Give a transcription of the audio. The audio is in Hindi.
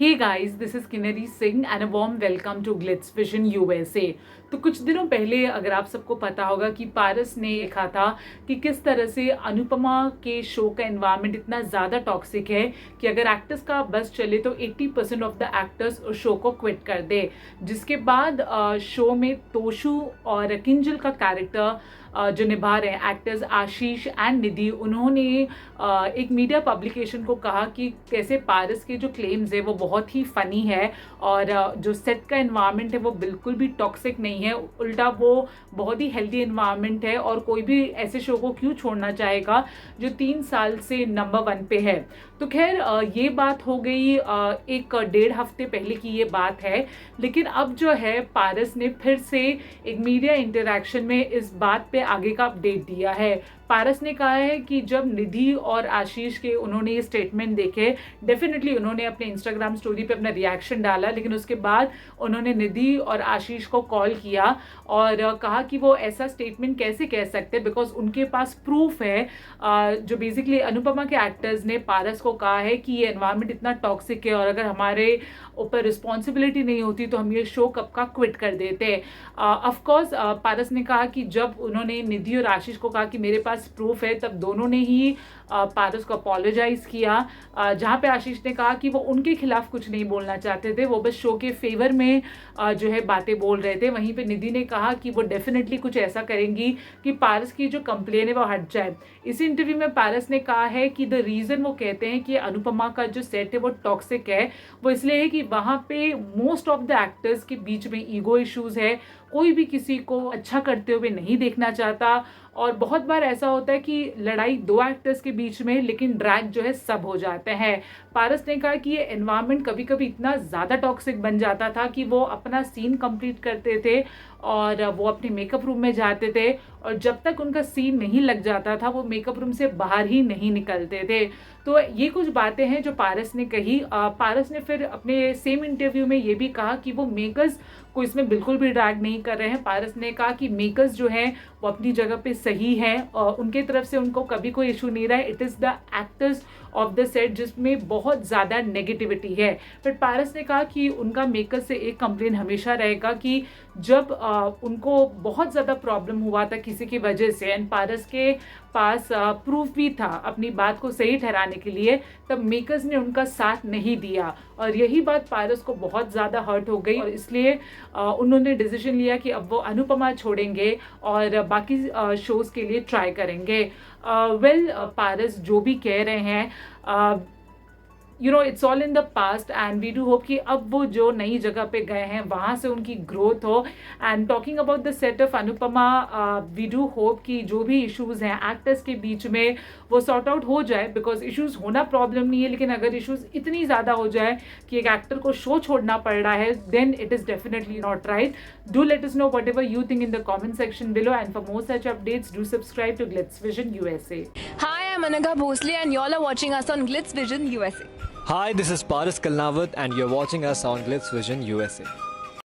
Hey guys, this is Kinnari Singh and a warm welcome to Glitz Vision USA. तो कुछ दिनों पहले अगर आप सबको पता होगा कि पारस ने लिखा था कि किस तरह से अनुपमा के शो का एनवायरनमेंट इतना ज़्यादा टॉक्सिक है कि अगर एक्टर्स का बस चले तो 80% ऑफ द एक्टर्स उस शो को क्विट कर दे। जिसके बाद शो में तोशु और किंजल का कैरेक्टर जो निभा रहे हैं एक्टर्स आशीष एंड निधि, उन्होंने एक मीडिया पब्लिकेशन को कहा कि कैसे पारस के जो क्लेम्स है वो बहुत ही फ़नी है और जो सेट का एनवायरनमेंट है वो बिल्कुल भी टॉक्सिक नहीं है, उल्टा वो बहुत ही हेल्दी एनवायरनमेंट है और कोई भी ऐसे शो को क्यों छोड़ना चाहेगा जो 3 साल से नंबर 1 पे है। तो खैर ये बात हो गई एक 1.5 हफ्ते पहले की ये बात है, लेकिन अब जो है पारस ने फिर से एक मीडिया इंटरेक्शन में इस बात पे आगे का अपडेट दिया है। पारस ने कहा है कि जब निधि और आशीष के उन्होंने ये स्टेटमेंट देखे, डेफिनेटली उन्होंने अपने इंस्टाग्राम स्टोरी पे अपना रिएक्शन डाला, लेकिन उसके बाद उन्होंने निधि और आशीष को कॉल किया और कहा कि वो ऐसा स्टेटमेंट कैसे कह सकते हैं बिकॉज उनके पास प्रूफ है। जो बेसिकली अनुपमा के एक्टर्स ने पारस को कहा है कि ये एनवायरनमेंट इतना टॉक्सिक है और अगर हमारे ऊपर रिस्पॉन्सिबिलिटी नहीं होती तो हम ये शो कब का क्विट कर देते। ऑफकोर्स पारस ने कहा कि जब उन्होंने निधि और आशीष को कहा कि मेरे पास प्रूफ है, तब दोनों ने ही पारस को अपोलोजाइज किया। जहाँ पे आशीष ने कहा कि वो उनके खिलाफ कुछ नहीं बोलना चाहते थे, वो बस शो के फेवर में जो है बातें बोल रहे थे। वहीं पे निधि ने कहा कि वो डेफिनेटली कुछ ऐसा करेंगी कि पारस की जो कंप्लेन है वो हट जाए। इसी इंटरव्यू में पारस ने कहा है कि द रीज़न वो कहते हैं कि अनुपमा का जो सेट है वो टॉक्सिक है, वो इसलिए है कि वहाँ पे मोस्ट ऑफ द एक्टर्स के बीच में ईगो इश्यूज है, कोई भी किसी को अच्छा करते हुए नहीं देखना चाहता और बहुत बार ऐसा होता है कि लड़ाई 2 एक्टर्स के बीच में लेकिन ड्रैग जो है सब हो जाते हैं। पारस ने कहा कि ये एनवायरनमेंट कभी कभी इतना ज़्यादा टॉक्सिक बन जाता था कि वो अपना सीन कंप्लीट करते थे और वो अपने मेकअप रूम में जाते थे और जब तक उनका सीन नहीं लग जाता था वो मेकअप रूम से बाहर ही नहीं निकलते थे। तो ये कुछ बातें हैं जो पारस ने कही। पारस ने फिर अपने सेम इंटरव्यू में ये भी कहा कि वो मेकर्स को इसमें बिल्कुल भी ड्रैग नहीं कर रहे हैं। पारस ने कहा कि मेकर्स जो हैं वो अपनी जगह पे सही हैं और उनके तरफ से उनको कभी कोई इशू नहीं रहा है। It is the actors of the set जिसमें बहुत ज़्यादा नेगेटिविटी है। बट पारस ने कहा कि उनका मेकर्स से एक कंप्लेन हमेशा रहेगा कि जब उनको बहुत ज़्यादा प्रॉब्लम हुआ था किसी की वजह से एंड पारस के पास प्रूफ भी था अपनी बात को सही ठहराने के लिए, तब मेकर्स ने उनका साथ नहीं दिया और यही बात पारस को बहुत ज़्यादा हर्ट हो गई और इसलिए उन्होंने डिसीजन लिया कि अब वो अनुपमा छोड़ेंगे और बाकी शोज़ के लिए ट्राई करेंगे। पारस जो भी कह रहे हैं it's all in the past and we do hope कि अब वो जो नई जगह पे गए हैं वहाँ से उनकी ग्रोथ हो। And talking about the set of Anupama, we do hope कि जो भी इश्यूज़ हैं एक्टर्स के बीच में वो सॉर्ट आउट हो जाए बिकॉज इश्यूज़ होना प्रॉब्लम नहीं है, लेकिन अगर इश्यूज़ इतनी ज़्यादा हो जाए कि एक एक्टर को शो छोड़ना पड़ रहा है then it is definitely not right. Do let us know whatever you think in the comment section below and for more such updates do subscribe to Glitz Vision USA. Hi, I'm Anagha Bhosle and y'all are watching us on Glitz Vision USA. Hi, this is Paris Kalnawat and you're watching us on Glitz Vision USA.